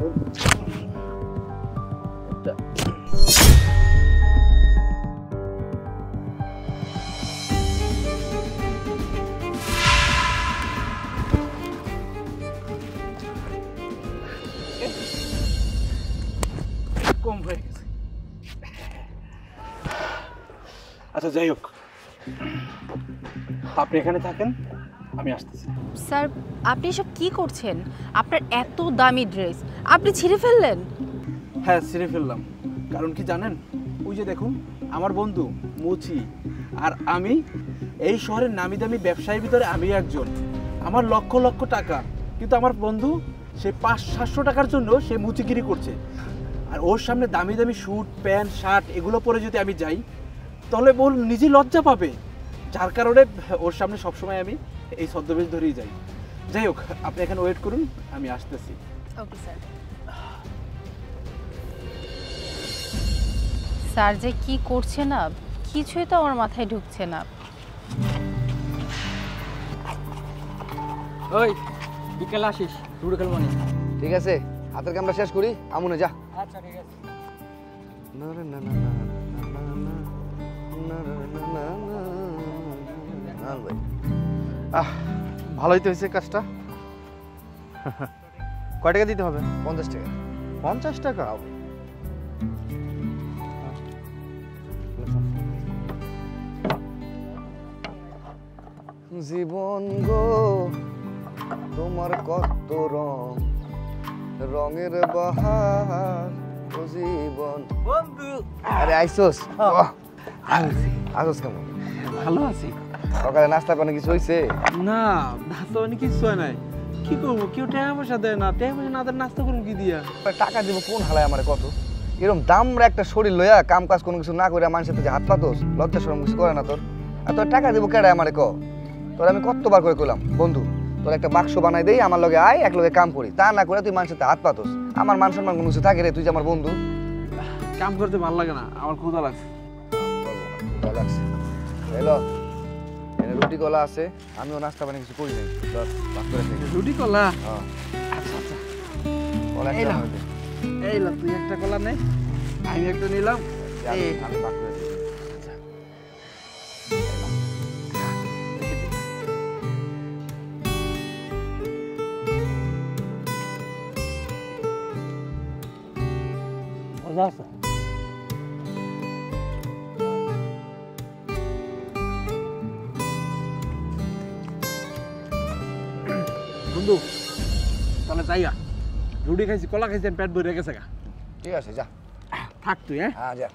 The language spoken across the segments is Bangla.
কম হয়ে গেছে। আচ্ছা যাই হোক, আপনি এখানে থাকেন, আমি আসতেছি। স্যার আপনি সব কি করছেন? আপনার এত দামি ড্রেস আপনি ছিঁড়ে ফেললেন? হ্যাঁ ছিঁড়ে ফেললাম, কারণ কি জানেন, ওই যে দেখুন আমার বন্ধু মুচি আর আমি এই শহরের নামি দামি ব্যবসায়ীর ভিতরে আমি একজন। আমার লক্ষ লক্ষ টাকা, কিন্তু আমার বন্ধু সে 500-700 টাকার জন্য সে মুচিগিরি করছে। আর ওর সামনে দামি দামি স্যুট প্যান্ট শার্ট এগুলো পরে যদি আমি যাই তাহলে ওর নিজে লজ্জা পাবে, যার কারণে ওর সামনে সবসময় আমি এই ছদ্মবেশ ধরেই যাই। যাই হোক, আপনি এখানে ওয়েট করুন, আমি আসতেছি। Okay sir. স্যার যে কি করছে না, কিছুই তো আমার মাথায় ঢুকছে না। ওই বিকেলে আসিস, লুডো খেলবো না। ঠিক আছে, হাতের কামটা শেষ করি, আমুনে যা। আচ্ছা ঠিক আছে। ভালোই তো হয়েছে কাজটা। কয় টাকা দিতে হবে? 50 টাকা। 50 টাকা? জীবন গো তোমার কত রং, রঙের বাহার ও জীবন। বন্ধু আরে আইসোস? আসোস কেমন? ভালো আছি। সকালে নাস্তা কোনো কিছু হয়েছে? না নাস্তা মানে কিছু হয় নাই। কি করবো, কেউ টাকা পয়সা দেয় না, টাকা পয়সা না দেয় নাস্তা করুন কি দিয়া? টাকা দিব কোন হালায় আমার কত? এরকম দামরা একটা শরীর লইয়া কাম কাজ কোনো কিছু না করে মানুষের যে হাত পাতোস, লজ্জা শরম কিছু করে না তোর? আর তোর টাকা দিব কেডা আমারে ক? তোর আমি কতবার করে কইলাম বন্ধু তোর একটা বাক্স বানাই দেই, আমার লগে আয়, এক লগে কাম করি। তা না করে তুই মানুষের হাত পাতোস। আমার মান সম্মান কোনো কিছু থাকে রে? তুই যে আমার বন্ধু। কাম করতে ভালো লাগে না, আমার ক্ষুধা লাগছে। ভালো লাগছে। হ্যালো, এনে রুটি কলা আছে, আমিও নাস্তা বানিয়ে কিছু করি নাই। চল ভাগ করে খাই। রুটি কলা? হ্যাঁ আচ্ছা আচ্ছা, কলা এই একটা নাও। হবে। এই লা, তুই একটা কলা নে, আমি একটা নিলাম। আমি ভাগ করে দিই। মজা আছে? বন্ধু তাহলে যাইয়া, রুটি খাইছি কলা খাইছি, পেট ভরে গেছে গা। ঠিক আছে যা। থাক তুই। হ্যাঁ হ্যাঁ যা।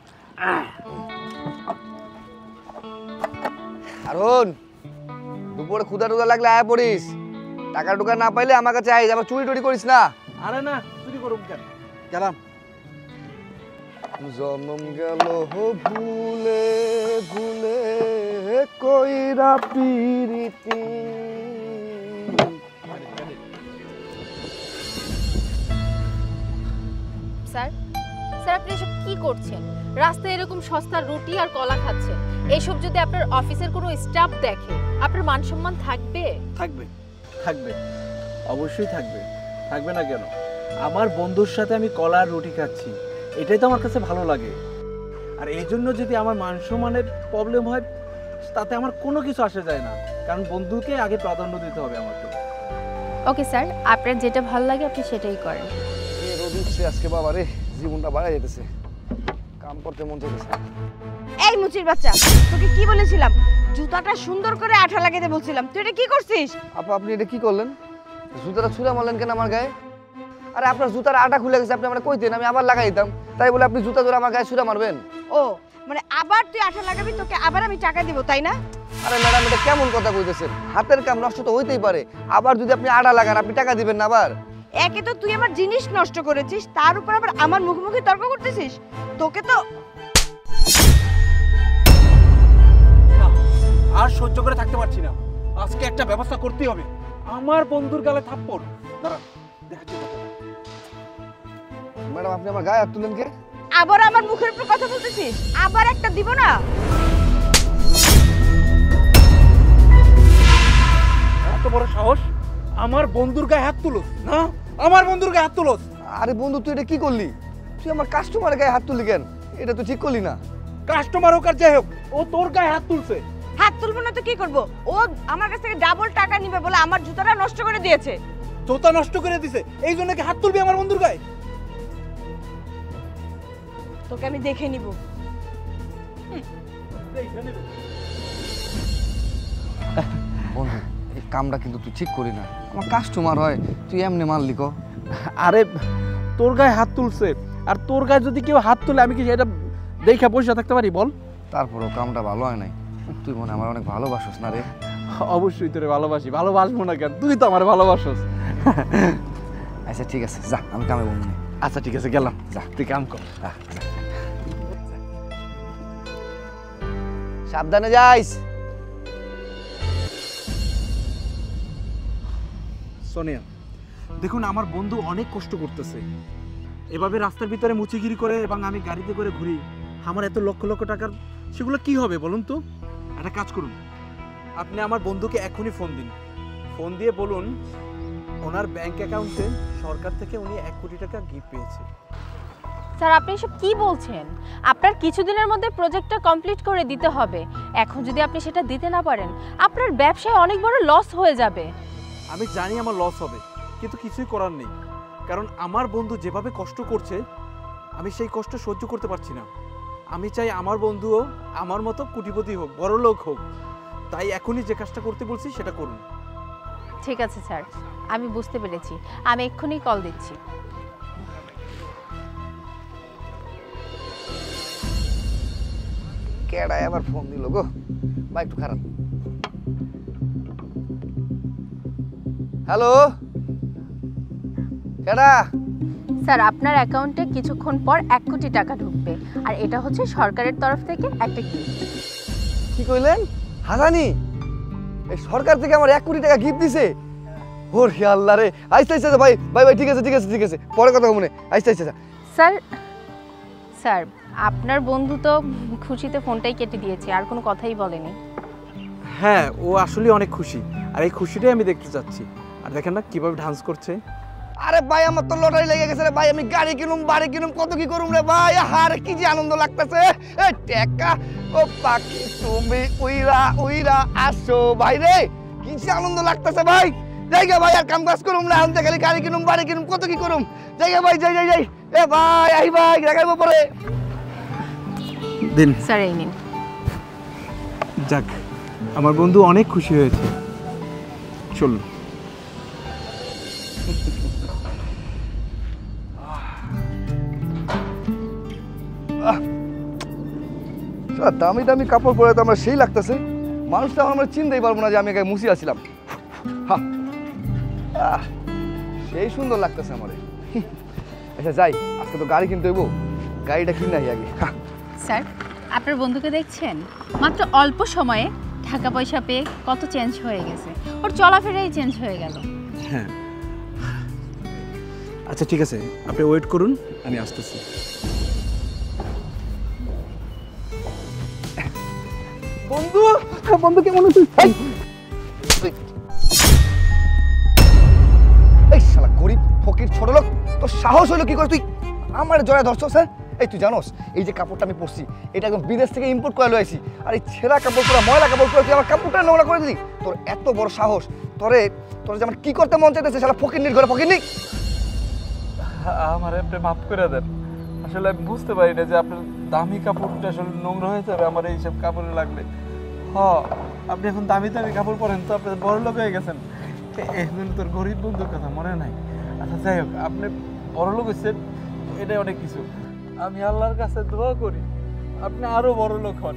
আরুন, দুপুরে ক্ষুধা টুধা লাগলে আয়া পড়িস। টাকা টুকা না পাইলে আমার কাছে আইস, আবার চুরি টুরি করিস না। আরে না, চুরি করুম কেন, গেলাম। জনম গেল ভুলে ভুলে কইরা পিরিতি। স্যার স্যার আপনি এসব কি করছেন? রাস্তায় এরকম সস্তা রুটি আর কলা খাচ্ছেন, এইসব যদি আপনার অফিসের কোনো স্টাফ দেখে আপনার মান সম্মান থাকবে? থাকবে থাকবে, অবশ্যই থাকবে। থাকবে না কেন? আমার বন্ধুর সাথে আমি কলা আর রুটি খাচ্ছি, এটাই তো আমার কাছে ভালো লাগে। আর এই জন্য যদি আমার মান সম্মানের প্রবলেম হয় তাতে আমার কোনো কিছু আসে যায় না, কারণ বন্ধুকে আগে প্রাধান্য দিতে হবে আমাকে। ওকে স্যার, আপনার যেটা ভালো লাগে আপনি সেটাই করেন। রোদ উঠছে আজকে বাবা রে, জীবনটা বাড়া যেতেছে, কাম করতে মন চাইতেছে। এই মুচির বাচ্চা, তোকে কি বলেছিলাম জুতাটা সুন্দর করে আঠা লাগাইতে বলছিলাম, তুই এটা কি করছিস? আপা আপনি এটা কি করলেন? জুতাটা ছুঁড়ে মারলেন কেন আমার গায়ে? আরে আপনার জুতার আটা খুলে গেছে, আপনি আমরা কইতেন আমি আবার লাগাই দিতাম, তাই বলে আপনি জুতা ধরে আমার গায়ে ছুঁড়ে মারবেন? ও মানে আবার তুই আঠা লাগাবি, তোকে আবার আমি টাকা দিব তাই না? আরে ম্যাডাম এটা কেমন কথা কইতেছেন? হাতের কাম নষ্ট তো হইতেই পারে, আবার যদি আপনি আটা লাগান আপনি টাকা দিবেন না আবার? একে তো তুই আমার জিনিস নষ্ট করেছিস, তার উপর আবার আমার মুখোমুখি তর্ক করতেছিস। তোকে তো আর সহ্য করে থাকতে পারছি না, আজকে একটা ব্যবস্থা করতেই হবে। আমার বন্ধুর গালে থাপ্পড়। দাঁড়া, দেখাচ্ছি। ম্যাডাম আপনি আমার গায়ে হাত তুলেন কে? আবার আমার মুখের উপর কথা বলতেছিস, আবার একটা দিব না। এত বড় সাহস, আমার বন্ধুর গায়ে হাত তুলোস না? আমার বন্ধুর গায়ে হাত তুলোস? আরে বন্ধু তুই এটা কি করলি? তুই আমার কাস্টমারের গায়ে হাত তুললি কেন? এটা তো ঠিক করলি না। কাস্টমার হোক আর যাই হোক, ও তোর গায়ে হাত তুলছে। হাত তুলবো না তো কি করব? ও আমার কাছ থেকে ডাবল টাকা নিবে বলে আমার জুতাটা নষ্ট করে দিয়েছে। জুতা নষ্ট করে দিছে, এই জন্য কি হাত তুলবি আমার বন্ধুর গায়ে? তোকে আমি দেখে নিব। বন্ধু এই কামটা কিন্তু তুই ঠিক করি না। আমার কাস্টমার হয় তুই এমনি মারলি ক? আরে তোর গায়ে হাত তুলছে, আর তোর গায়ে যদি কেউ হাত তুলে আমি কি সেটা দেখে বসে থাকতে পারি বল? তারপরেও কামটা ভালো হয় নাই। তুই মনে আমার অনেক ভালোবাসিস না রে? অবশ্যই তোরে ভালোবাসি, ভালোবাসবো না কেন? তুই তো আমার ভালোবাসস। আচ্ছা ঠিক আছে, যা আমি কামে বলবো না। আচ্ছা ঠিক আছে, গেলাম। যা তুই কাম কর। যা। সাবধানে যাইস। সোনিয়া, দেখুন আমার বন্ধু অনেক কষ্ট করতেছে, এভাবে রাস্তার ভিতরে মুচিগিরি করে এবং আমি গাড়িতে করে ঘুরি, আমার এত লক্ষ লক্ষ টাকার সেগুলো কি হবে বলুন তো? একটা কাজ করুন, আপনি আমার বন্ধুকে এখনই ফোন দিন, ফোন দিয়ে বলুন ওনার ব্যাংক অ্যাকাউন্টে সরকার থেকে উনি 1 কোটি টাকা গিফট পেয়েছে। স্যার আপনি এসব কি বলছেন? আপনার কিছুদিনের মধ্যে প্রজেক্টটা কমপ্লিট করে দিতে হবে। এখন যদি আপনি সেটা দিতে না পারেন, আপনার ব্যবসায় অনেক বড় লস হয়ে যাবে। আমি জানি আমার লস হবে, কিন্তু কিছুই করার নেই, কারণ আমার বন্ধু যেভাবে কষ্ট করছে আমি সেই কষ্ট সহ্য করতে পারছি না। আমি চাই আমার বন্ধুও আমার মতো কোটিপতি হোক, বড় লোক হোক, তাই এখনই যে কাজটা করতে বলছি সেটা করুন। ঠিক আছে স্যার, আমি বুঝতে পেরেছি, আমি এক্ষুনি কল দিচ্ছি। কেডায় আবার ফোন দিল গো? ভাই একটু খারাপ। হ্যালো, কেডা? স্যার আপনার অ্যাকাউন্টে কিছুক্ষণ পর 1 কোটি টাকা ঢুকবে, আর এটা হচ্ছে সরকারের তরফ থেকে একটা গিফট। কি কইলেন? হাসানি এই সরকার থেকে আমার 1 কোটি টাকা গিফট দিছে? ওর আল্লাহ রে। আইসা আইসা ভাই ভাই ভাই ঠিক আছে ঠিক আছে ঠিক আছে, পরে কথা বলবো। আইসা আইসা। স্যার স্যার আপনার বন্ধু তো খুশিতে ফোনটাই কেটে দিয়েছে, আর কোনো কথাই বলেনি। হ্যাঁ, ও আসলে অনেক খুশি, আর এই খুশিটাই আমি দেখতে চাচ্ছি। আর দেখেন না কিভাবে ডান্স করছে। আরে ভাই আমার তো লটারি লেগে গেছে রে ভাই, আমি গাড়ি কিনুম বাড়ি কিনুম কত কি করুম রে ভাই। আরে কি যে আনন্দ লাগতেছে। এই টাকা ও পাখি তুমি উইরা উইরা আসো ভাই রে, কি যে আনন্দ লাগতেছে ভাই। জায়গা ভাই আর কাম কাজ করুম না, আমি খালি গাড়ি কিনুম বাড়ি কিনুম কত কি করুম। জায়গা ভাই যাই যাই যাই। এ ভাই আই ভাই লাগাইবো পরে দিন। স্যার এই নিন। যাক, আমার বন্ধু অনেক খুশি হয়েছে। চলুন। দামি দামি কাপড় পরে তো আমার সেই লাগতেছে, মানুষ তো আমরা চিনতেই পারবো না যে আমি মুছি আসছিলাম। সেই সুন্দর লাগতেছে আমার। আচ্ছা যাই, আজকে তো গাড়ি কিনতে হইব, গাড়িটা কিনে আই আগে। স্যার আপনার বন্ধুকে দেখছেন? মাত্র অল্প সময়ে টাকা পয়সা পেয়ে কত চেঞ্জ হয়ে গেছে, ওর চলাফেরাই চেঞ্জ হয়ে গেল। হ্যাঁ, আচ্ছা ঠিক আছে, আপনি ওয়েট করুন, আমি আসতেছি। বন্ধু, বন্ধু কেমন আছিস? এই শালা গরিব ফকির ছোট লোক, তোর সাহস হলো কি করে তুই আমার জড়ায় ধরছস? হ্যাঁ এই তুই জানোস এই যে কাপড়টা আমি পরছি এটা একদম বিদেশ থেকে ইম্পোর্ট করে লইছি, আর এই ছেঁড়া কাপড় পুরো ময়লা কাপড় পুরো তুই আমার কাপড়টা নোংরা করে দিলি। তোর এত বড় সাহস, তোরে তোর যে আমার কি করতে মন চাইতেছে শালা ফকিরনির ঘরে ফকিরনি। আমার আপনি মাফ করে দেন, আসলে আমি বুঝতে পারি না যে আপনার দামি কাপড়টা আসলে নোংরা হয়ে যাবে আমার এইসব কাপড়ে লাগলে। আপনি এখন দামি দামি কাপড় পরেন তো আপনি বড় লোক হয়ে গেছেন, এখন তোর গরিব বন্ধুর কথা মনে নাই। আচ্ছা যাই হোক, আপনি বড় লোক হচ্ছেন এটাই অনেক কিছু। আমি আল্লাহর কাছে দোয়া করি আপনি আরো বড় লোক হন,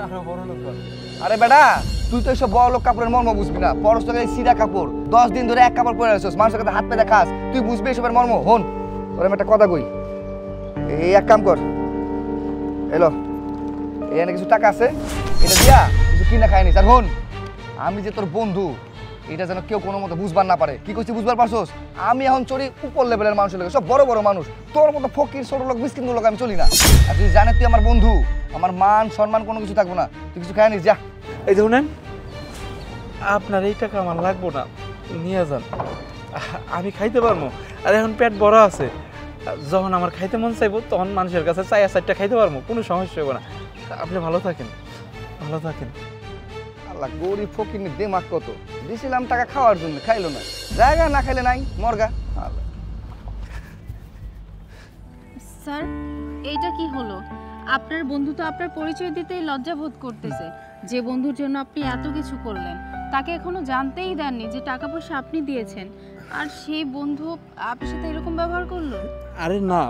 আরো বড় লোক হন। আরে বেটা তুই তো এইসব বড় লোক কাপড়ের মর্ম বুঝবি না, পরশ তোকে সিরা কাপড় 10 দিন ধরে এক কাপড় পরে আসছিস, মানুষের কাছে হাত পেতে খাস, তুই বুঝবি এসবের মর্ম। হন তোর আমি একটা কথা কই, এই এক কাম কর, এলো এখানে কিছু টাকা আছে, এটা দিয়া কিছু কিনা খাই নিস। আর হন আমি যে তোর বন্ধু এটা যেন কেউ কোনো মতো বুঝবার না পারে। কি করছি বুঝবার পারছোস? আমি এখন চলি উপর লেভেলের মানুষের লোক, সব বড় বড় মানুষ, তোর মতো ফকির ছোট লোক মিসকিন লোক আমি চলি না। আর তুই জানে তুই আমার বন্ধু, আমার মান সম্মান কোনো কিছু থাকবো না, তুই কিছু খাই নিস যা। এই দেখুন আপনার এই টাকা আমার লাগবো না, নিয়ে যান। আমি খাইতে পারবো, আর এখন পেট বড় আছে। যখন আমার খাইতে মন চাইবো তখন মানুষের কাছে চাই চারটা খাইতে পারবো, কোনো সমস্যা হবে না। আপনি ভালো থাকেন, ভালো থাকেন। আল্লাহ, গরিব ফকির দেমাগ কত, দিছিলাম টাকা খাওয়ার জন্য, খাইলো না, জায়গা না খাইলে নাই মর্গা। আল্লাহ। স্যার এইটা কি হলো? আপনার বন্ধু তো আপনার পরিচয় দিতেই লজ্জা বোধ করতেছে। যে বন্ধুর জন্য আপনি এত কিছু করলেন তাকে এখনো জানতেই দেননি যে টাকা পয়সা আপনি দিয়েছেন, আর সেই বন্ধু আপনার সাথে এরকম ব্যবহার করলো। আরে না,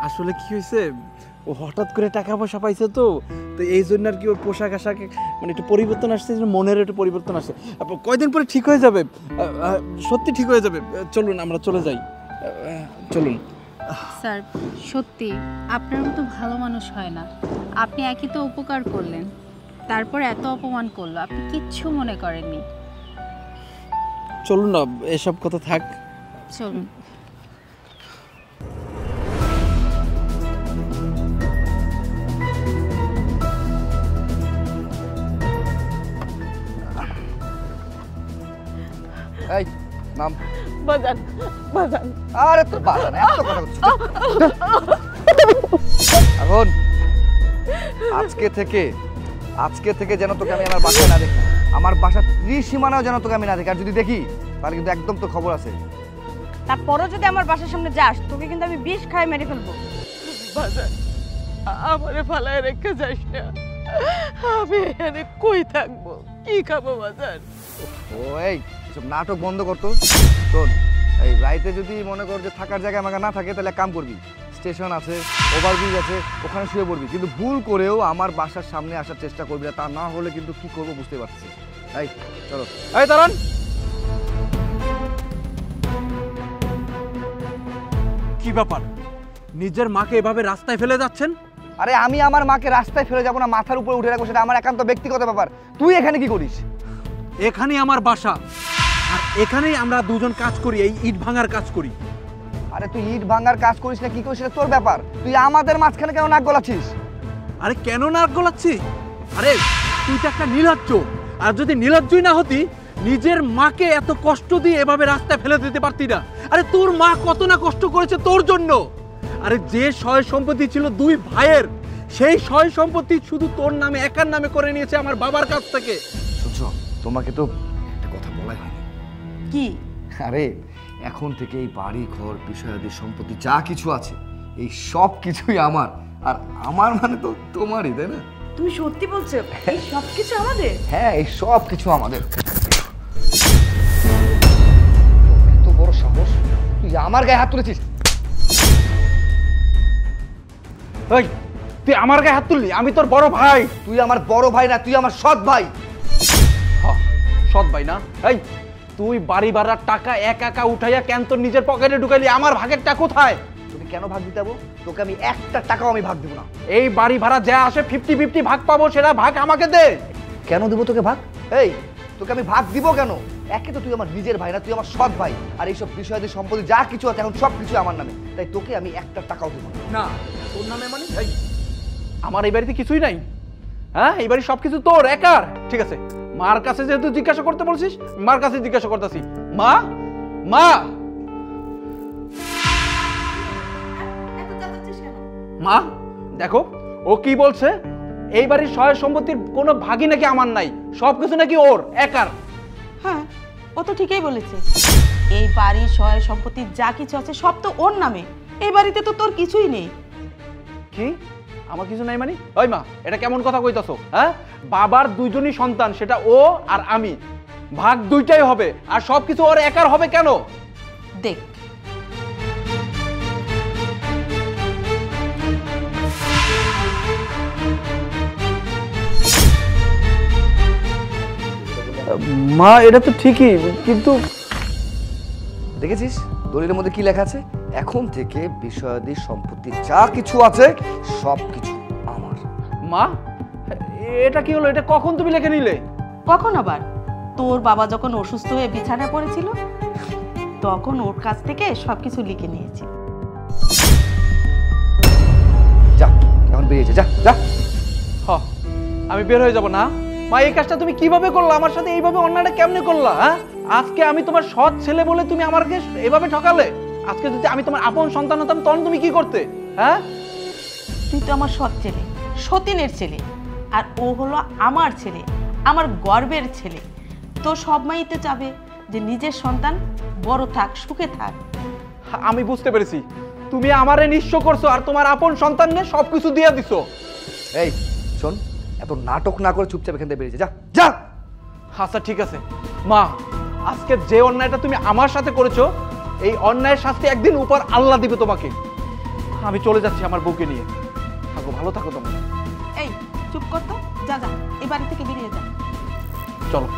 আসলে কি হয়েছে, ও হঠাৎ করে টাকা পয়সা পাইছে তো এই জন্য আর কি ওর পোশাক আশাক মানে একটু পরিবর্তন আসছে, মনের একটু পরিবর্তন আসছে। কয়দিন পরে ঠিক হয়ে যাবে, সত্যি ঠিক হয়ে যাবে। চলুন আমরা চলে যাই, চলুন। স্যার সত্যি আপনার মতো ভালো মানুষ হয় না। আপনি একই তো উপকার করলেন, তারপর এত অপমান করলো, আপনি কিচ্ছু মনে করেননি। চলুন না, এসব কথা থাক, চলুন। এই নাম বাজান বাজান। আরে তোর বাজান এত কথা বলছিস। এখন আজকে থেকে যেন তোকে আমি আমার বাসায় না দেখি, আমার বাসার ত্রিসীমানাও যেন তোকে আমি না দেখি, আর যদি দেখি তাহলে কিন্তু একদম তোর খবর আছে। তারপরও যদি আমার বাসার সামনে যাস তোকে কিন্তু আমি বিষ খাই মেরে ফেলবো। বাজার আমারে ফালায় রেখে যাস না, আমি এখানে কই থাকবো, কি খাবো বাজার? ও এই সব নাটক বন্ধ করতো। শোন, এই রাইতে যদি মনে কর যে থাকার জায়গা আমাকে না থাকে তাহলে এক কাম করবি, স্টেশন আছে, ওভারব্রিজ আছে, ওখানে শুয়ে পড়বি, কিন্তু ভুল করেও আমার বাসার সামনে আসার চেষ্টা করবি না, তা না হলে কিন্তু কি করবো বুঝতে পারছিস। এই চলো। এই দাঁড়ান, কি ব্যাপার, নিজের মাকে এভাবে রাস্তায় ফেলে যাচ্ছেন? আরে আমি আমার মাকে রাস্তায় ফেলে যাবো না, মাথার উপরে উঠে রাখবো, সেটা আমার একান্ত ব্যক্তিগত ব্যাপার। তুই এখানে কি করিস? এখানেই আমার বাসা, আর এখানেই আমরা দুজন কাজ করি, এই ইট ভাঙার কাজ করি। আরে তুই ইট ভাঙার কাজ করিস না কি করিস সেটা তোর ব্যাপার, তুই আমাদের মাঝখানে কেন নাক গলাচ্ছিস? আরে কেন নাক গলাচ্ছি? আরে তুই তো একটা নির্লজ্জ, আর যদি নির্লজ্জই না হতি নিজের মাকে এত কষ্ট দিয়ে এভাবে রাস্তায় ফেলে দিতে পারতি না। আরে তোর মা কত না কষ্ট করেছে তোর জন্য। আরে যে সয় সম্পত্তি ছিল দুই ভাইয়ের, সেই সয় সম্পত্তি শুধু তোর নামে একার নামে করে নিয়েছে আমার বাবার কাছ থেকে। শুনছো, তোমাকে তো একটা কথা বলাই হয়নি। কি? আরে এখন থেকে এই বাড়ি ঘর বিষয়াদি সম্পত্তি যা কিছু আছে এই সব কিছুই আমার, আর আমার মানে তো তোমারই, তাই না? তুমি সত্যি বলছো এই সবকিছু আমাদের? হ্যাঁ, এই সব কিছু আমাদের। এত বড় সাহস, তুই আমার গায়ে হাত তুলেছিস? এই তুই আমার গায়ে হাত তুললি? আমি তোর বড় ভাই। তুই আমার বড় ভাই না, তুই আমার সৎ ভাই। সৎ ভাই না? এই তুই বাড়ি ভাড়ার টাকা একা উঠাইয়া কেন তোর নিজের পকেটে ঢুকাইলি? আমার ভাগেরটা কোথায়? তোকে কেন ভাগ দিতে যাবো? তোকে আমি একটা টাকাও আমি ভাগ দেবো না। এই বাড়ি ভাড়া যা আসে 50-50 ভাগ পাবো, সেটা ভাগ আমাকে দে। কেন দেবো তোকে ভাগ? এই তোকে আমি ভাগ দিব কেন? একে তো তুই আমার নিজের ভাই না, তুই আমার সৎ ভাই, আর এইসব বিষয়াদি সম্পত্তি যা কিছু আছে এখন সব কিছু আমার নামে, তাই তোকে আমি একটা টাকাও দেবো না। না, তোর নামে মানে? এই আমার এই বাড়িতে কিছুই নাই। হ্যাঁ, এই বাড়ি সবকিছু তোর একার। ঠিক আছে, মার কাছে যেহেতু জিজ্ঞাসা করতে বলছিস, মার কাছে জিজ্ঞাসা করতেছি। মা, মা, মা দেখো ও কি বলছে। এই বাড়ির সয় সম্পত্তির কোনো ভাগই নাকি আমার নাই, সবকিছু নাকি ওর একার। হ্যাঁ, ও তো ঠিকই বলেছে, এই বাড়ি সয় সম্পত্তি যা কিছু আছে সব তো ওর নামে, এই বাড়িতে তো তোর কিছুই নেই। কি আমার কিছু নাই মানে? ওই মা, এটা কেমন কথা কইতাছো? হ্যাঁ, বাবার দুইজনই সন্তান, সেটা ও আর আমি, ভাগ দুইটাই হবে, আর সবকিছু ওর একার হবে কেন? দেখ, মা এটা তো ঠিকই, কিন্তু দেখেছিস দলিলের মধ্যে কি লেখা আছে? এখন থেকে বিষয়াদি সম্পত্তি যা কিছু আছে সব কিছু আমার। মা এটা কি হলো? এটা কখন তুমি লিখে নিলে? কখন আবার? তোর বাবা যখন অসুস্থ হয়ে বিছানায় পড়েছিল তখন ওর কাছ থেকে সবকিছু লিখে নিয়েছি। যা এখন বেরিয়েছে, যা যা। আমি বের হয়ে যাব না? মা এই কাজটা তুমি কিভাবে করলা? আমার সাথে এইভাবে অন্যায়টা কেমনে করলা? হ্যাঁ, আজকে আমি তোমার সৎ ছেলে বলে তুমি আমাকে এভাবে ঠকালে। আজকে যদি আমি তোমার আপন সন্তান হতাম তখন তুমি কি করতে? হ্যাঁ, তুই তো আমার সৎ ছেলে, সতীনের ছেলে, আর ও হলো আমার ছেলে, আমার গর্বের ছেলে। তো সব মাই তো চাবে যে নিজের সন্তান বড় থাক, সুখে থাক। আমি বুঝতে পেরেছি, তুমি আমারে নিঃস্ব করছো আর তোমার আপন সন্তানকে সবকিছু দিয়ে দিছো। এই শোন, এত নাটক না করে চুপচাপ এখান থেকে বেরিয়ে যা, যা। আচ্ছা ঠিক আছে মা, আজকে যে অন্যায়টা তুমি আমার সাথে করেছো এই অন্যায়ের শাস্তি একদিন উপর আল্লাহ দিবে তোমাকে। আমি চলে যাচ্ছি আমার বউকে নিয়ে। থাকো, ভালো থাকো তোমরা। এই চুপ কর তো, যা যা, এই বাড়ি থেকে বেরিয়ে যা। চলো।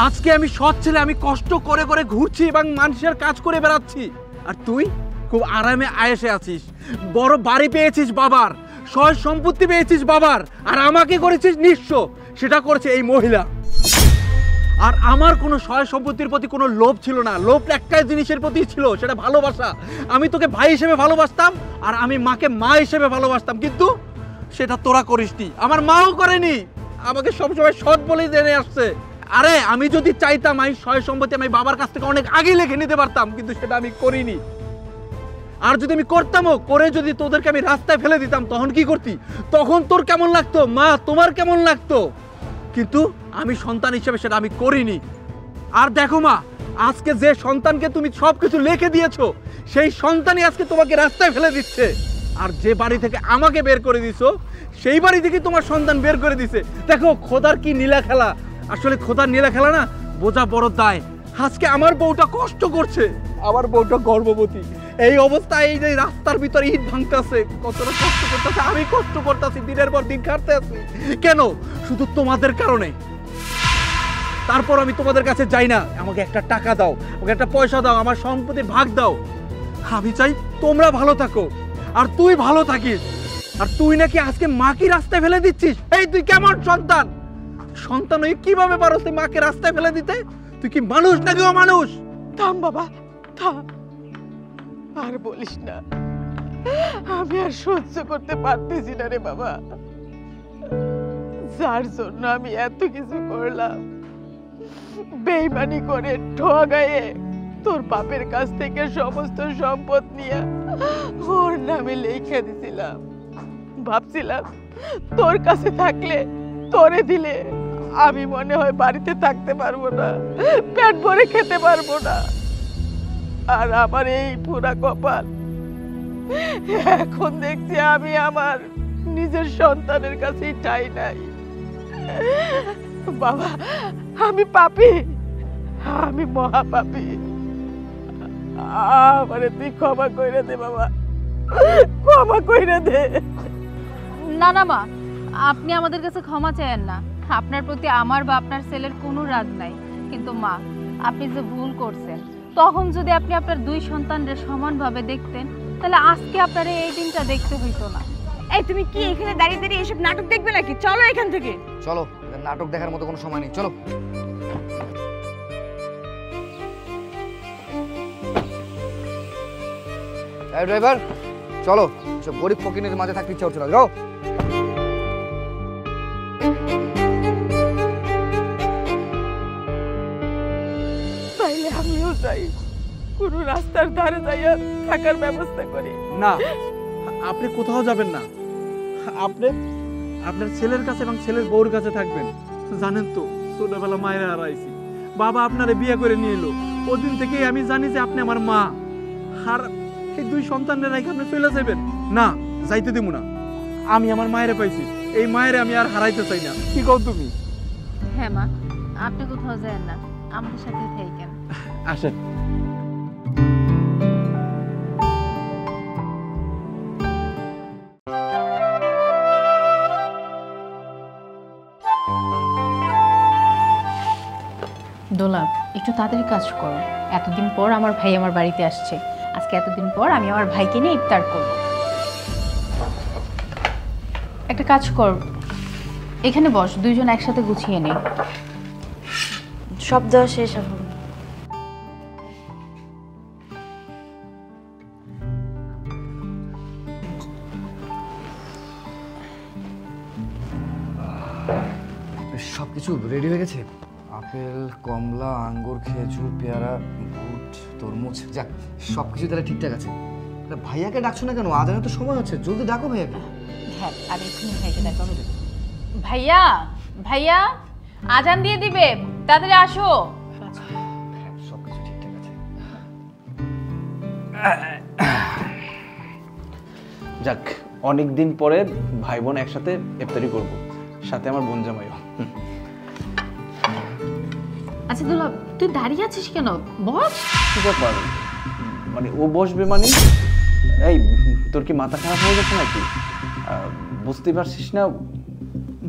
আজকে আমি সৎ ছেলে, আমি কষ্ট করে করে ঘুরছি এবং মানুষের কাজ করে বেড়াচ্ছি, আর তুই খুব আরামে আয়েসে আছিস। বড় বাড়ি পেয়েছিস বাবার, সয় সম্পত্তি পেয়েছিস বাবার, আর আমাকে করেছিস নিঃস্ব। সেটা করেছে এই মহিলা। আর আমার কোনো সয় সম্পত্তির প্রতি কোনো লোভ ছিল না, লোভ একটাই জিনিসের প্রতি ছিল, সেটা ভালোবাসা। আমি তোকে ভাই হিসেবে ভালোবাসতাম আর আমি মাকে মা হিসেবে ভালোবাসতাম, কিন্তু সেটা তোরা করিসনি, আমার মাও করেনি। আমাকে সবসময় সৎ বলেই জেনে আসছে। আরে আমি যদি চাইতাম আমি সয় সম্পত্তি আমি বাবার কাছ থেকে অনেক আগে লিখে নিতে পারতাম, কিন্তু সেটা আমি করিনি। আর যদি আমি করতামও, করে যদি তোদেরকে আমি রাস্তায় ফেলে দিতাম তখন কি করতি? তখন তোর কেমন লাগতো মা, তোমার কেমন লাগতো? কিন্তু আমি সন্তান হিসেবে সেটা আমি করিনি। আর দেখো মা, আজকে যে সন্তানকে তুমি সবকিছু লিখে দিয়েছো সেই সন্তানই আজকে তোমাকে রাস্তায় ফেলে দিচ্ছে। আর যে বাড়ি থেকে আমাকে বের করে দিছো সেই বাড়ি থেকে তোমার সন্তান বের করে দিছে। দেখো খোদার কি নীলা খেলা। আসলে খোদার নীলা খেলা না বোঝা বড় দায়। আজকে আমার বউটা কষ্ট করছে, আমার বউটা গর্ভবতী, এই অবস্থায় এই যে রাস্তার ভিতরে ইট ভাঙতেছে, কতটা কষ্ট করতেছে, আমি কষ্ট করতেছি, দিনের পর দিন কাটতে আছি। কেন? শুধু তোমাদের কারণে। তারপর আমি তোমাদের কাছে যাই না, আমাকে একটা টাকা দাও, আমাকে একটা পয়সা দাও, আমার সম্পত্তির ভাগ দাও। আমি চাই তোমরা ভালো থাকো আর তুই ভালো থাকিস। আর তুই নাকি আজকে মাকে রাস্তায় ফেলে দিচ্ছিস। এই তুই কেমন সন্তান? সন্তান হয়ে কিভাবে পারো তুই মাকে রাস্তায় ফেলে দিতে? তুই কি মানুষ নাকি অমানুষ? থাম বাবা, থাম, আর বলিস না, আমি আর সহ্য করতে পারতেছি না রে বাবা। যার জন্য আমি এত কিছু করলাম, বেইমানি করে ঠগায়ে তোর বাপের কাছ থেকে সমস্ত সম্পদ নিয়ে ওর নামে লেখা দিছিলাম। ভাবছিলাম তোর কাছে থাকলে, তোরে দিলে আমি মনে হয় বাড়িতে থাকতে পারবো না, পেট ভরে খেতে পারবো না। আর আমার এই পুরা কপাল, এখন দেখছি আমি আমার নিজের সন্তানের কাছেই ঠাঁই নাই। বাবা, আমি পাপী, আমি মহা পাপী। আমারে তুই ক্ষমা কইরা দে বাবা, ক্ষমা কইরা দে। না না মা, আপনি আমাদের কাছে ক্ষমা চাইেন না। আপনার প্রতি আমার বা আপনার ছেলের কোনো রাগ নাই। কিন্তু মা, আপনি যে ভুল করছেন, তখন যদি আপনি আপনার দুই সন্তানদের সমানভাবে দেখতেন তাহলে আজকে আপনার এই দিনটা দেখতে হইতো না। এই তুমি কি এখানে দাঁড়িয়ে দাঁড়িয়ে এসব নাটক দেখবে নাকি? চলো এখান থেকে। চলো, এদের নাটক দেখার মতো কোনো সময় নেই, চলো। এই ড্রাইভার, চলো, সব গরিব ফকিনের মাঝে থাকতে ইচ্ছা হচ্ছে না, যাও। তাইলে আমিও যাই, কোনো রাস্তার ধারে যাইয়া থাকার ব্যবস্থা করি। না, আপনি কোথাও যাবেন না। আপনি আপনার ছেলের কাছে এবং ছেলের বউর কাছে থাকবেন। জানেন তো, ছোটবেলা মায়েরা হারাইছি, বাবা আপনারে বিয়ে করে নিয়ে এলো, ওদিন থেকেই আমি জানি যে আপনি আমার মা। আর এই দুই সন্তানের রেখে আপনি চলে যাবেন না, যাইতে দিব না। আমি আমার মায়েরে পাইছি, এই মায়েরে আমি আর হারাইতে চাই না। কি কও তুমি? হ্যাঁ মা, আপনি কোথাও যান না, আমাদের সাথে থাকেন। আসেন। দোলা, একটু তাড়াতাড়ি কাজ করো। এতদিন পর আমার ভাই আমার বাড়িতে আসছে, আজকে এতদিন পর আমি আমার ভাইকে নিয়ে ইফতার করব। একটা কাজ কর, এখানে বস, দুইজন একসাথে গুছিয়ে নেই। সব দেওয়া শেষ এখন। সবকিছু কিছু রেডি হয়ে গেছে? আপেল, কমলা, আঙ্গুর, খেজুর, পেয়ারা, বুট, তরমুজ, যাক সব কিছু তাহলে ঠিকঠাক আছে। ভাইয়াকে ডাকছো না কেন? আজানের তো সময় হচ্ছে, জলদি ডাকো ভাইয়াকে। হ্যাঁ, আমি এক্ষুনি ভাইকে দেখাবো। ভাইয়া, ভাইয়া, আজান দিয়ে দিবে, তাড়াতাড়ি আসো। হ্যাঁ, সব কিছু ঠিকঠাক আছে। যাক, অনেক দিন পরে ভাই বোন একসাথে ইফতারি করব, সাথে আমার বোন জামাইও। আচ্ছা দুলা, তুই দাঁড়িয়ে আছিস কেন? বস। কি ব্যাপার? মানে ও বসবে মানে? এই তোর কি মাথা খারাপ হয়ে গেছে নাকি? বুঝতে পারছিস না?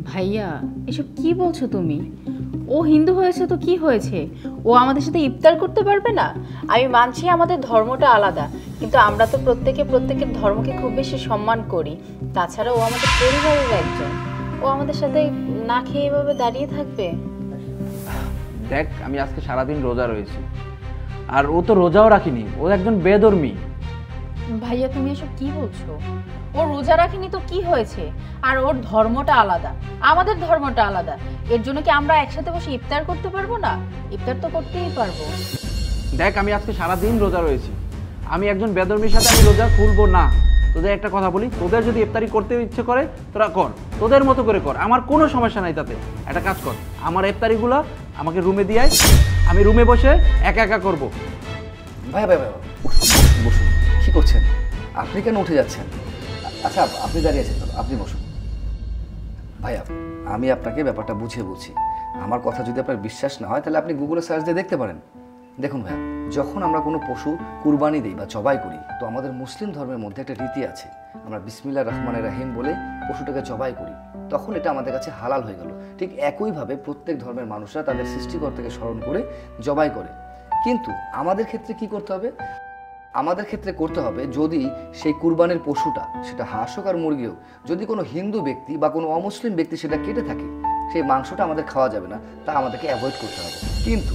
ভাইয়া, এসব কি বলছো তুমি? ও হিন্দু হয়েছে তো কি হয়েছে? ও আমাদের সাথে ইফতার করতে পারবে না? আমি মানছি আমাদের ধর্মটা আলাদা, কিন্তু আমরা তো প্রত্যেকের ধর্মকে খুব বেশি সম্মান করি। তাছাড়া ও আমাদের পরিবারের একজন, ও আমাদের সাথে না খেয়ে এভাবে দাঁড়িয়ে থাকবে? দেখ, আমি আজকে সারাদিন রোজা রয়েছি, আর ও তো রোজাও রাখিনি, ও একজন বেধর্মী। ভাইয়া, তুমি এসব কি বলছো? ও রোজা রাখেনি তো কি হয়েছে? আর ওর ধর্মটা আলাদা, আমাদের ধর্মটা আলাদা। এর জন্য কি আমরা একসাথে বসে ইফতার করতে পারবো না? ইফতার তো করতেই পারবো। দেখ, আমি আজকে সারাদিন রোজা রয়েছি, আমি একজন বেধর্মীর সাথে আমি রোজা খুলবো না। তোদের একটা কথা বলি, তোদের যদি ইফতারি করতে ইচ্ছে করে তোরা কর, তোদের মতো করে কর, আমার কোনো সমস্যা নাই তাতে। একটা কাজ কর, আমার ইফতারিগুলো আমাকে রুমে দিয়ে আয়, আমি রুমে বসে একা একা করবো। ভাই ভাই ভাই, বসুন। কি করছেন আপনি? কেন উঠে যাচ্ছেন? আচ্ছা, আপনি দাঁড়িয়ে আছেন, আপনি বসুন। ভাইয়া, আমি আপনাকে ব্যাপারটা বুঝিয়ে বলছি। আমার কথা যদি আপনার বিশ্বাস না হয় তাহলে আপনি গুগলে সার্চ দিয়ে দেখতে পারেন। দেখুন ভাইয়া, যখন আমরা কোনো পশু কুরবানি দিই বা জবাই করি, তো আমাদের মুসলিম ধর্মের মধ্যে একটা রীতি আছে, আমরা বিসমিল্লাহির রহমানির রহিম বলে পশুটাকে জবাই করি, তখন এটা আমাদের কাছে হালাল হয়ে গেল। ঠিক একইভাবে প্রত্যেক ধর্মের মানুষরা তাদের সৃষ্টিকর্তাকে স্মরণ করে জবাই করে। কিন্তু আমাদের ক্ষেত্রে কি করতে হবে? আমাদের ক্ষেত্রে করতে হবে, যদি সেই কুরবানির পশুটা, সেটা হাঁস হোক আর মুরগি হোক, যদি কোনো হিন্দু ব্যক্তি বা কোনো অমুসলিম ব্যক্তি সেটা কেটে থাকে, সেই মাংসটা আমাদের খাওয়া যাবে না, তা আমাদেরকে অ্যাভয়েড করতে হবে। কিন্তু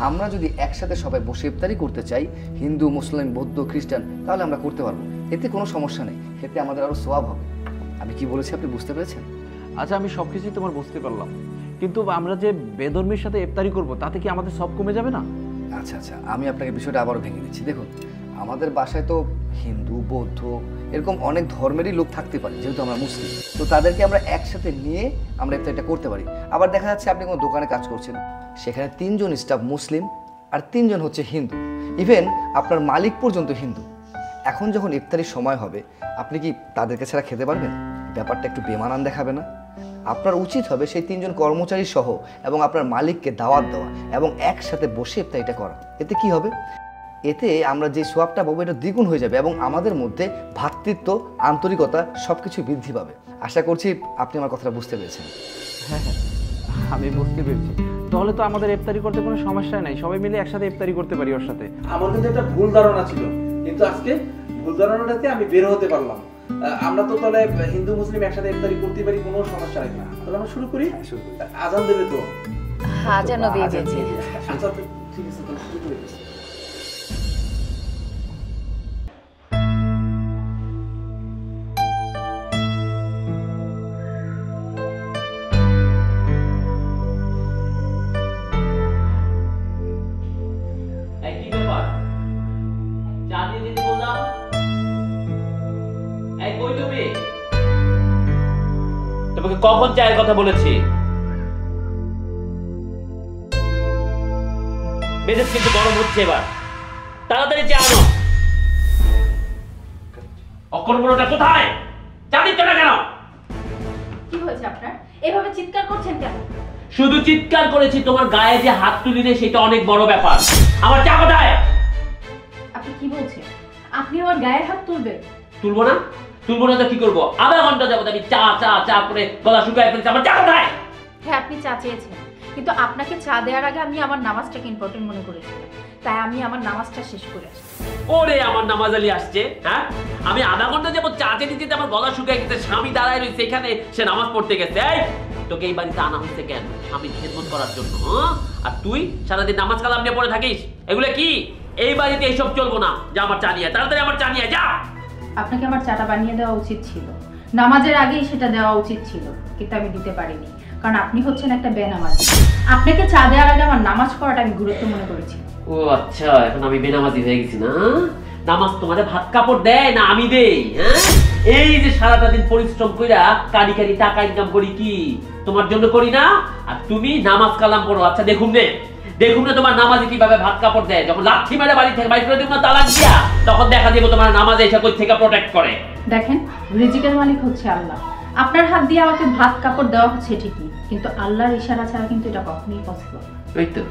আমরা যদি একসাথে সবাই বসে ইফতারি করতে চাই, হিন্দু, মুসলিম, বৌদ্ধ, খ্রিস্টান, তাহলে আমরা করতে পারবো, এতে কোনো সমস্যা নেই, এতে আমাদের আরও সওয়াব হবে। আমি কি বলেছি আপনি বুঝতে পেরেছেন? আচ্ছা, আমি সব কিছুই তোমার বুঝতে পারলাম, কিন্তু আমরা যে বেধর্মীর সাথে ইফতারি করব, তাতে কি আমাদের সব কমে যাবে না? আচ্ছা আচ্ছা, আমি আপনাকে বিষয়টা আবারও ভেঙে দিচ্ছি। দেখুন, আমাদের বাসায় তো হিন্দু, বৌদ্ধ, এরকম অনেক ধর্মেরই লোক থাকতে পারে, যেহেতু আমরা মুসলিম, তো তাদেরকে আমরা একসাথে নিয়ে আমরা ইফতারিটা করতে পারি। আবার দেখা যাচ্ছে আপনি কোনো দোকানে কাজ করছেন, সেখানে 3 জন স্টাফ মুসলিম আর 3 জন হচ্ছে হিন্দু, ইভেন আপনার মালিক পর্যন্ত হিন্দু। এখন যখন ইফতারির সময় হবে, আপনি কি তাদেরকে ছাড়া খেতে পারবেন? ব্যাপারটা একটু বেমানান দেখাবে না? আপনার উচিত হবে সেই 3 জন কর্মচারী সহ এবং আপনার মালিককে দাওয়াত দেওয়া এবং একসাথে বসে ইফতারিটা করা। এতে কি হবে? এতে আমরা যে সোয়াবটা পাবো এটা দ্বিগুণ হয়ে যাবে এবং আমাদের মধ্যে ভ্রাতৃত্ব, আন্তরিকতা সব কিছু বৃদ্ধি পাবে। আশা করছি আপনি আমার কথাটা বুঝতে পেরেছেন। হ্যাঁ হ্যাঁ, আমি বুঝতে পেরেছি। তাহলে তো আমাদের ইফতারি করতে কোনো সমস্যা নাই, সবাই মিলে একসাথে ইফতারি করতে পারি ওর সাথে। আমার কিন্তু একটা ভুল ধারণা ছিল, কিন্তু আজকে ভুল ধারণাটাতে আমি বের হতে পারলাম। আমরা তো তাহলে হিন্দু মুসলিম একসাথে ইফতারি করতে পারি, কোনো সমস্যা নাই না। তাহলে আমরা শুরু করি। আজান দেবে তো? আজানও দিয়ে দিয়েছি। আচ্ছা ঠিক আছে, তাহলে শুরু করি। তোমাকে কখন চায়ের কথা বলেছি? মেজাজ কিন্তু গরম হচ্ছে এবার, তাড়াতাড়ি চা আনো। অকর্মটা কোথায়? চা দিচ্ছ না কেন? কি হয়েছে আপনার? এভাবে চিৎকার করছেন কেন? শুধু চিৎকার করেছি, তোমার গায়ে যে হাত তুলি নেই সেটা অনেক বড় ব্যাপার। আমার চা কোথায়? আপনি কি বলছেন? আপনি আমার গায়ে হাত তুলবেন? তুলবো না? তুলবো না তো কি করবো? আধা ঘন্টা যাবত আমি চা চা চা করে গলা শুকায় ফেলছি। আমার চা কোথায়? হ্যাঁ, আপনি চা চেয়েছেন, কিন্তু আপনাকে চা দেওয়ার আগে আমি আমার নামাজটাকে ইম্পর্টেন্ট মনে করেছিলাম, তাই আমি আমার নামাজটা শেষ করে আসছি। ওরে আমার নামাজ আলী আসছে। হ্যাঁ, আমি আধা ঘন্টা যাবত চা চেয়ে দিতে আমার গলা শুকায় গেছে, স্বামী দাঁড়ায় রয়েছে এখানে, সে নামাজ পড়তে গেছে। এই তোকে এই বাড়িতে আনা হচ্ছে কেন? আমি খেদমত করার জন্য। আর তুই সারাদিন নামাজ কালাম নিয়ে পড়ে থাকিস, এগুলো কি? এই বাড়িতে এইসব চলবো না। যা আমার চা নিয়ে, তাড়াতাড়ি আমার চা নিয়ে যা। আপনাকে আমার চাটা বানিয়ে দেওয়া উচিত ছিল, নামাজের আগেই সেটা দেওয়া উচিত ছিল, কিন্তু আমি দিতে পারিনি। কারণ আপনি হচ্ছেন একটা বেনামাজি। আপনাকে চা দেওয়ার আগে আমার নামাজ পড়াটা আমি গুরুত্ব মনে করেছি। ও আচ্ছা, এখন আমি বেনামাজি হয়ে গেছি না? নামাজ তোমাদের ভাত কাপড় দেয় না আমি দেই? হ্যাঁ, এই যে সারাটা দিন পরিশ্রম কইরা কারি কারি টাকা ইনকাম করি কি তোমার জন্য করি না? আর তুমি নামাজ কালাম পড়ো। আচ্ছা দেখুন না তোমার নামাজে কিভাবে ভাত কাপড় দেয়। যখন লাঠি মেরে বাড়ি থেকে বাইর করে দেব না তালাক দিয়া, তখন দেখা দেব তোমার নামাজে এসে কই থেকে প্রোটেক্ট করে। দেখেন, রিজিকের মালিক হচ্ছে আল্লাহ। আপনার হাত দিয়ে আমাকে ভাত কাপড় দেওয়া হচ্ছে ঠিকই, কিন্তু আল্লাহর ইশারা ছাড়া কিন্তু এটা কখনোই পসিবল। ওই তো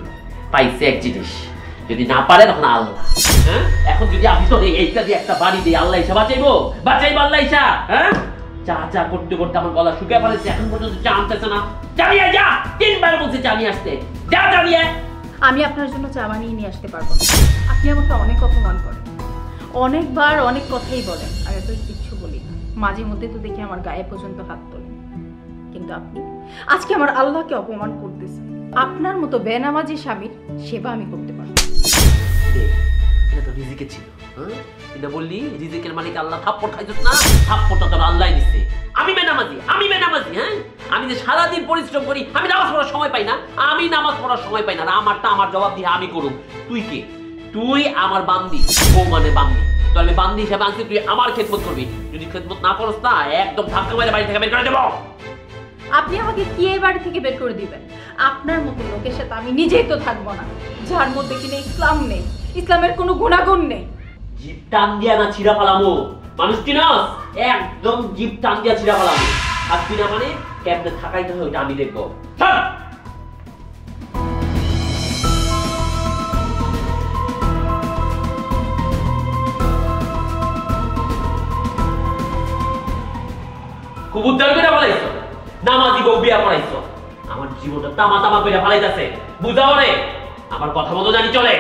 পাইছে এক জিনিস, যদি না পারে তখন আল্লাহ। হ্যাঁ, এখন যদি আমি তো এইটা দিয়ে একটা বাড়ি দিই, আল্লাহ ইসা বাঁচাইবো আল্লাহ ইসা। হ্যাঁ, চা করতে করতে আমার গলা শুকিয়ে ফেলেছে, এখন পর্যন্ত চা আনতেছে না। জানিয়ে যা, 3 বার বলছে চা নিয়ে আসতে, যা জানিয়ে। আমি আপনার জন্য চা বানিয়ে নিয়ে আসতে পারবো না। আপনি আমাকে অনেক অপমান করেন, অনেকবার অনেক কথাই বলেন, আগে তো কিচ্ছু বলি না। মাঝে মধ্যে তো দেখি আমার গায়ে পর্যন্ত হাত তোলেন, কিন্তু আপনি আজকে আমার আল্লাহকে অপমান করতেছেন। আপনার মতো বেনামাজি স্বামীর সেবা আমি করতে পারবো। এটা তো রিজিকে ছিল। হ্যাঁ, এটা বললি রিজিকের মালিক আল্লাহ। থাপ্পড় খাইছিস না? থাপ্পড়টা তোর আল্লাহ দিচ্ছে। আমি বেনামাজি। হ্যাঁ, আমি যে সারাদিন পরিশ্রম করি, আমি নামাজ পড়ার সময় পাই না। আর আমারটা আমার জবাব দিয়ে আমি করুম। তুই কে? তুই আমার বান্দি, ও মানে বান্দি। তো আমি বান্দি হিসাবে আনছি, তুই আমার খেদমত করবি। যদি খেদমত না করস না, একদম ধাক্কা মেরে বাড়ি থেকে বের করে দেবো। আপনি আমাকে কি এই বাড়ি থেকে বের করে দিবেন? আপনার মতো লোকের সাথে আমি নিজেই তো থাকবো না, যার মধ্যে কিনা ইসলাম নেই, ইসলামের কোনো গুণাগুণ নেই। জিভ টান দিয়া না ছিড়া ফালামো। মানুষ চিনস? একদম জিভ টান দিয়া ছিড়া ফালামো। থাকবি না মানে কেমনে থাকাইতে হয় ওইটা আমি দেখবো। খুব উদ্ধার করে ফেলাইছো, নামাজি বউ বিয়া করাইছো, আমার জীবনটা তামা তামা করে ফেলাইতেছে। বুঝাও রে, আমার কথা মতো জানি চলে।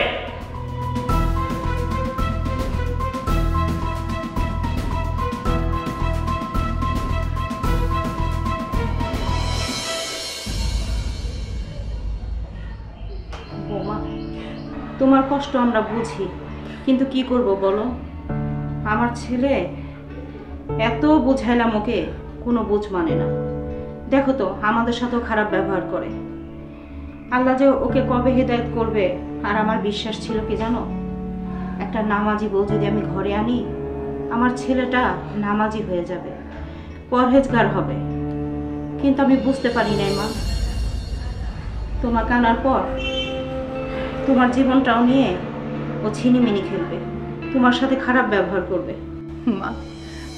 বৌমা, তোমার কষ্ট আমরা বুঝি, কিন্তু কি করব বলো? আমার ছেলে এত বোঝাইলাম ওকে, কোনো বোঝ মানে না। দেখো তো, আমাদের সাথেও খারাপ ব্যবহার করে। আল্লাহ যে ওকে কবে হিদায়াত করবে, আর আমার বিশ্বাস ছিল কি জানো, একটা নামাজি বউ যদি আমি ঘরে আনি, আমার ছেলেটা নামাজি হয়ে যাবে, পরহেজগার হবে। কিন্তু আমি বুঝতে পারি নাই মা, তোমাকে আনার পর তোমার জীবনটাও নিয়ে ও ছিনিমিনি খেলবে, তোমার সাথে খারাপ ব্যবহার করবে। মা,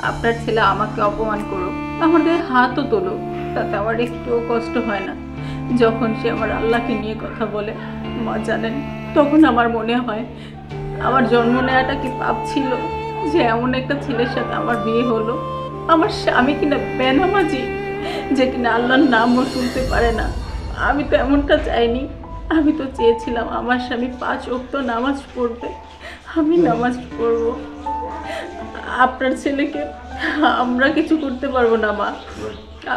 আপনার ছেলে আমাকে অপমান করুক, আমার গায়ে হাতও তোলো, তাতে আমার একটুও কষ্ট হয় না। যখন সে আমার আল্লাহকে নিয়ে কথা বলে, মা জানেন, তখন আমার মনে হয় আমার জন্ম নেওয়াটা কি পাপ ছিল, যে এমন একটা ছেলের সাথে আমার বিয়ে হলো। আমার স্বামী কিনা বেনামাজি, যে কিনা আল্লাহর নামও শুনতে পারে না। আমি তো এমনটা চাইনি। আমি তো চেয়েছিলাম আমার স্বামী 5 ওয়াক্ত নামাজ পড়বে, আমি নামাজ পড়ব। আপনার ছেলেকে আমরা কিছু করতে পারবো না মা।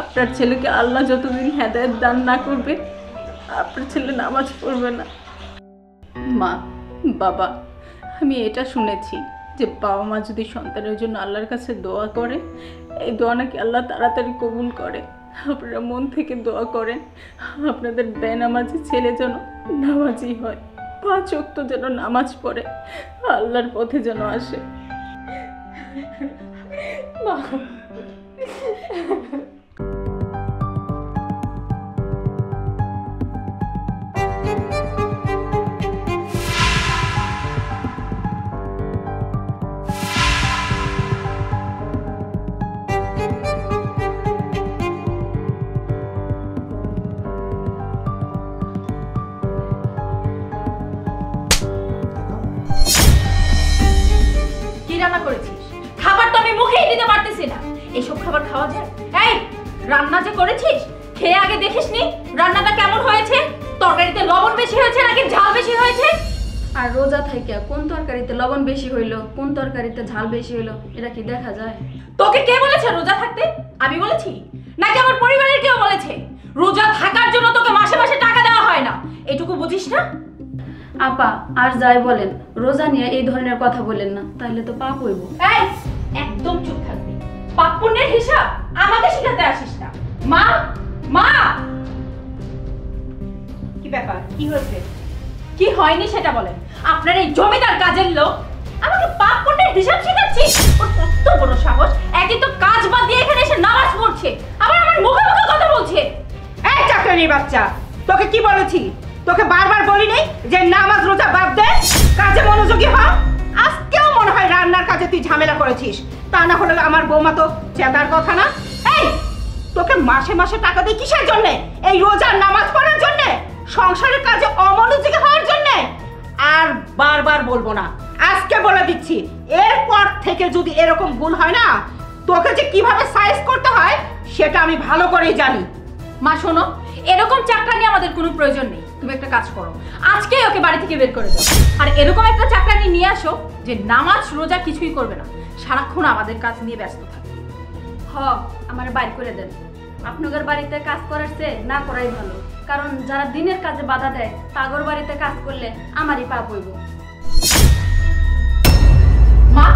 আপনার ছেলেকে আল্লাহ যতদিন হেদায়েত দান না করবে, আপনার ছেলে নামাজ পড়বে না। মা, বাবা, আমি এটা শুনেছি যে বাবা মা যদি সন্তানের জন্য আল্লাহর কাছে দোয়া করে, এই দোয়া নাকি আল্লাহ তাড়াতাড়ি কবুল করে। আপনারা মন থেকে দোয়া করেন আপনাদের বেনামাজি ছেলে যেন নামাজি হয়, 5 ওয়াক্ত যেন নামাজ পড়ে, আল্লাহর পথে যেন আসে। মা, রান্না করেছিস? খাবার তো আমি মুখেই দিতে পারতেছি না। এসব খাবার খাওয়া যায়? এই, রান্না যে করেছিস, খেয়ে আগে দেখিসনি রান্নাটা কেমন হয়েছে? তরকারিতে লবণ বেশি হয়েছে নাকি ঝাল বেশি হয়েছে? আর রোজা থেকে কোন তরকারিতে লবণ বেশি হইলো, কোন তরকারিতে ঝাল বেশি হইলো, এটা কি দেখা যায়? তোকে কে বলেছে রোজা থাকতে? আমি বলেছি নাকি আমার পরিবারের কেউ বলেছে? রোজা থাকার জন্য তোকে মাসে মাসে টাকা দেওয়া হয় না, এটুকু বুঝিস না? আপা, আর যাই বলেন, রোজা নিয়ে এই ধরনের কথা বলেন না, তাইলে তো পাপ হইব। এই, একদম চুপ থাকবি। পাপ পুণ্যের হিসাব আমাকে শিখাতে আসিস না। মা, মা, কি ব্যাপার, কি হয়েছে? কি হয়নি সেটা বলেন। আপনার এই জমিদার কাজের লোক আমাকে পাপ পুণ্যের হিসাব শেখাচ্ছে। ওর কত বড় সাহস, একই তো কাজ বাদ দিয়ে এখানে এসে নামাজ পড়ছে, আবার আমার মুখে মুখে কথা বলছে। এই চাকরানির বাচ্চা, তোকে কি বলেছি? তোকে বারবার বলি নাই যে নামাজ রোজা বাদ দে, কাজে মনোযোগী হ? আজকেও মনে হয় রান্নার কাজে তুই ঝামেলা করেছিস। তা না হলে আমার বৌমা তো চেতার কথা না। এই, তোকে মাসে মাসে টাকা দেই কিসের জন্য? এই রোজার নামাজ পড়ার জন্য? সংসারের কাজে অমনোযোগী হওয়ার জন্য? আর বারবার বলবো না, আজকে বলে দিচ্ছি, এরপর থেকে যদি এরকম ভুল হয় না, তোকে যে কিভাবে সাইজ করতে হয় সেটা আমি ভালো করেই জানি। মা শোনো, এরকম চাকরানি আমাদের কোনো প্রয়োজন নেই। তুমি একটা কাজ করো, আজকেই ওকে বাড়ি থেকে বের করে দাও। আর এরকম একটা চাকরানি নিয়ে আসো যে নামাজ রোজা কিছুই করবে না, সারাক্ষণ আমাদের কাজ নিয়ে ব্যস্ত থাকবে। আমার বাড়ি করে দেন। আপনাদের বাড়িতে কাজ করার চেয়ে না করাই ভালো, কারণ যারা দিনের কাজে বাধা দেয় তাগর বাড়িতে কাজ করলে আমারই পাপ হইব। মা,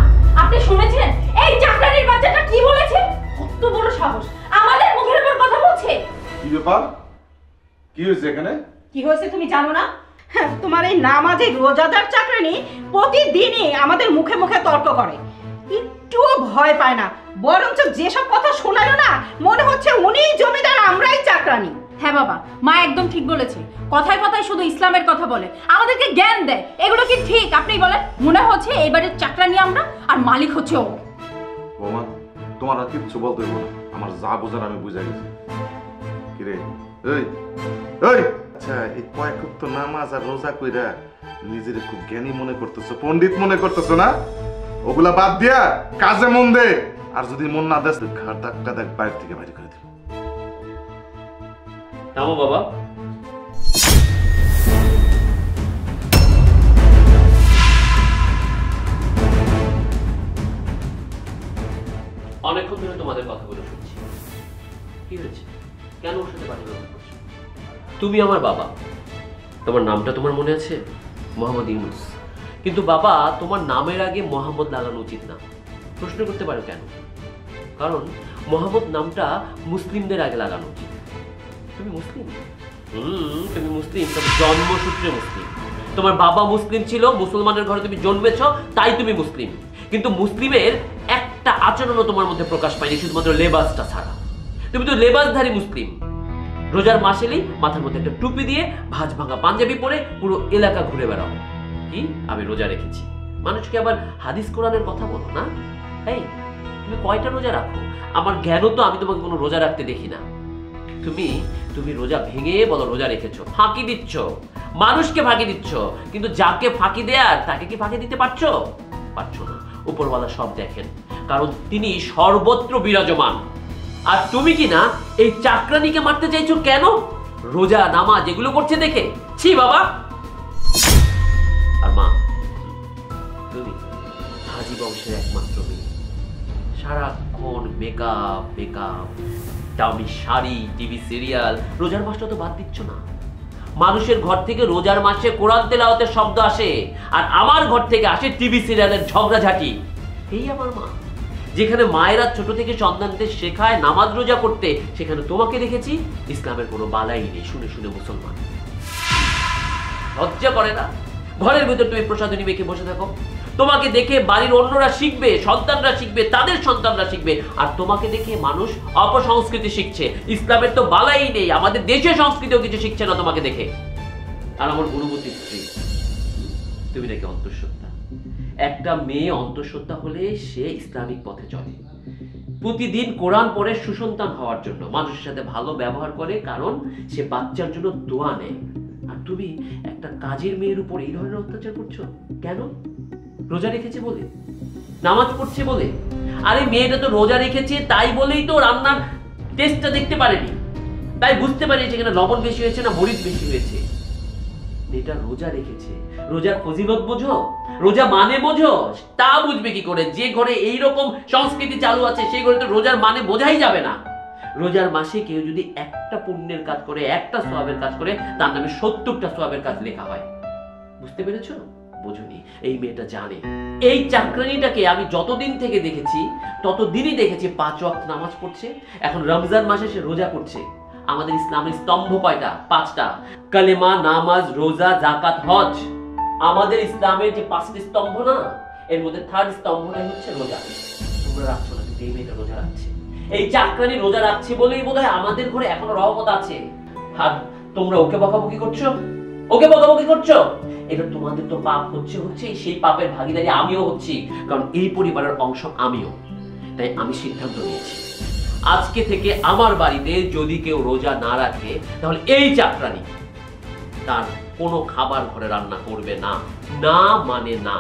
আপনি শুনেছেন এই চাকরানির বাচ্চাটা কি বলেছে? কত বড় সাহস, আমাদের মুখের উপর কথা বলছে। কি ব্যাপার, কি হয়েছে এখানে? কি হয়েছে তুমি জানো না? তোমার এই নামাজে রোজাদার চাকরানি প্রতিদিনই আমাদের মুখে মুখে তর্ক করে, একটুও ভয় পায় না, বরঞ্চ যেসব কথা শোনালো না মনে হচ্ছে উনিই জমিদার, আমরাই চাকরানি। হ্যাঁ বাবা, মা একদম ঠিক বলেছে। কথায় কথায় শুধু ইসলামের কথা বলে, আমাদেরকে জ্ঞান দেয়। এগুলো কি ঠিক? আপনি বলেন। মনে হচ্ছে এইবারের চাকরানি আমরা, আর মালিক হচ্ছে ও। বৌমা, তোমার আর কিচ্ছু বলতে হইব না, আমার যা বোঝার আমি বুঝে গেছি। কিরে, এই এই, আচ্ছা, এই কয়েক তো নামাজ আর রোজা কইরা নিজের খুব জ্ঞানী মনে করতেছো, পণ্ডিত মনে করতেছো না? ওগুলা বাদ দিয়া কাজে মন দে, আর যদি মন না দেস ঘাট ধাক্কা দেখ বাইরে থেকে বাইরে করে দিব। থামো বাবা। অনেকক্ষণ ধরে তোমাদের কথাগুলো শুনছি। কি হয়েছে? কেন ওর সাথে বাড়ি ব্যবহার করছো? তুমি আমার বাবা, তোমার নামটা তোমার মনে আছে? মোহাম্মদ ইউনুস। কিন্তু বাবা, তোমার নামের আগে মোহাম্মদ লাগানো উচিত না। প্রশ্ন করতে পারো কেন? কারণ মোহাম্মদ নামটা মুসলিমদের আগে লাগানো উচিত। তুমি মুসলিম? তুমি মুসলিম, তবে জন্মসূত্রে মুসলিম। তোমার বাবা মুসলিম ছিল, মুসলমানের ঘরে তুমি জন্মেছ, তাই তুমি মুসলিম। কিন্তু মুসলিমের একটা আচরণও তোমার মধ্যে প্রকাশ পায়নি, শুধুমাত্র লেবাসটা ছাড়া। তুমি তো লেবাসধারী মুসলিম। রোজার মাস এলেই মাথার মধ্যে একটা টুপি দিয়ে ভাঁজ ভাঙা পাঞ্জাবি পরে পুরো এলাকা ঘুরে বেড়াও। কি আমি রোজা রেখেছি? মানুষকে আবার হাদিস কোরআনের কথা বলো না? এই, তুমি কয়টা রোজা রাখো? আমার জ্ঞানও তো আমি তোমাকে কোনো রোজা রাখতে দেখি না। তুমি রোজা ভেঙে বলো রোজা রেখেছো, ফাঁকি দিচ্ছ, মানুষকে ফাঁকি দিচ্ছ। কিন্তু যাকে ফাঁকি দেয়ার তাকে কি ফাঁকি দিতে পারছো? পারছো না। উপরওয়ালা সব দেখেন, কারণ তিনি সর্বত্র বিরাজমান। আর তুমি কি না এই চাকরানিকে মারতে চাইছো কেন? রোজা নামাজ এগুলো করছে দেখে? ছি বাবা। আর মা, তুমি হাজি বংশের একমাত্র মেয়ে, সারাক্ষণ মেকআপ মেকআপ, দামি শাড়ি, টিভি সিরিয়াল। রোজার মাসটা তো বাদ দিচ্ছ না। মানুষের ঘর থেকে রোজার মাসে কোরআন তেলাওয়াতের শব্দ আসে, আর আমার ঘর থেকে আসে টিভি সিরিয়ালের ঝগড়াঝাটি। এই আমার মা। যেখানে মায়েরা ছোট থেকে সন্তানদের শেখায় নামাজ রোজা করতে, সেখানে তোমাকে দেখেছি ইসলামের কোনো বালাই নেই, শুনে শুনে মুসলমান। লজ্জা করে না? ঘরের ভিতর তুমি প্রসাদনী মেখে বসে থাকো, তোমাকে দেখে বাড়ির অন্যরা শিখবে, সন্তানরা শিখবে, তাদের সন্তানরা শিখবে। আর তোমাকে দেখে মানুষ অপসংস্কৃতি শিখছে। ইসলামের তো বালাই নেই, আমাদের দেশের সংস্কৃতিও কিছু শিখছে না তোমাকে দেখে। আর আমার গুণবতী স্ত্রী, তুমি নাকি অন্তঃসত্ত্বা। একটা মেয়ে অন্তঃসত্ত্বা হলে সে ইসলামিক পথে চলে, প্রতিদিন কোরআন পড়ে সুসন্তান হওয়ার জন্য, মানুষের সাথে ভালো ব্যবহার করে, কারণ সে বাচ্চার জন্য দোয়া নেয়। আর তুমি একটা কাজের মেয়ের উপর এই ধরনের অত্যাচার করছো কেন? রোজা রেখেছে বলে, নামাজ পড়ছে বলে? আরে মেয়েটা তো রোজা রেখেছে তাই বলেই তো রান্নার টেস্টটা দেখতে পারেনি, তাই বুঝতে পারি সেখানে লবণ বেশি হয়েছে না মরিচ বেশি হয়েছে। মেয়েটা রোজা রেখেছে, রোজার ফজিলত বোঝো, রোজা মানে বোঝো। তা বুঝবে কি করে? যে ঘরে এইরকম সংস্কৃতি চালু আছে সেই ঘরে তো রোজার মানে বোঝাই যাবে না। রোজার মাসে কেউ যদি একটা পুণ্যের কাজ করে, একটা সওয়াবের কাজ করে, তার নামে 70টা সওয়াবের কাজ লেখা হয়। বুঝতে পেরেছো? বোঝনি। এই মেয়েটা জানে। এই চাকরানিটাকে আমি যতদিন থেকে দেখেছি ততদিনই দেখেছি 5 ওয়াক্ত নামাজ পড়ছে। এখন রমজান মাসে সে রোজা করছে, আমাদের ইসলামের স্তম্ভ কয়টা? 5টা। কালেমা, নামাজ, রোজা, যাকাত, হজ। আমাদের ইসলামের যে 5টি স্তম্ভ না, এর মধ্যে 3rd স্তম্ভটাই হচ্ছে রোজা। তোমরা রাখছো না, কিন্তু এই মেয়েটা রোজা রাখছে। এই চাকরানি রোজা রাখছে বলেই বোধহয় আমাদের ঘরে এখনো রহমত আছে। আর তোমরা ওকে বকাবকি করছো, ওকে বকাবকি করছো। এটা তোমাদের তো পাপ হচ্ছে, সেই পাপের ভাগীদারি আমিও হচ্ছি, কারণ এই পরিবারের অংশ আমিও। তাই আমি সিদ্ধান্ত নিয়েছি, আজকে থেকে আমার বাড়িতে যদি কেউ রোজা না রাখে, তাহলে এই চাকরানি তার কোনো খাবার ঘরে রান্না করবে না। না মানে না।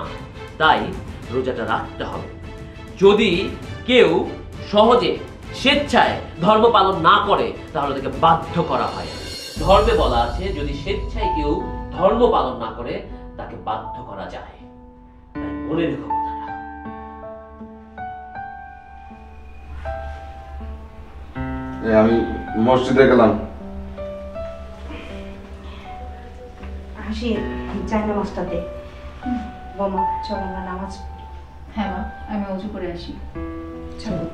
তাই রোজাটা রাখতে হবে। যদি কেউ সহজে স্বেচ্ছায় ধর্ম পালন না করে, তাহলে তাকে বাধ্য করা হয়। ধর্মে বলা আছে, যদি স্বেচ্ছায় কেউ ধর্ম পালন না করে, তাকে বাধ্য করা যায়। তাই মনে রেখো কথাটা। আমি মসজিদে গেলাম। হাসি যাই নামাজটা দে। বোমা চল আমরা নামাজ। হ্যাঁ মা, আমি অজু করে আসি। চলো।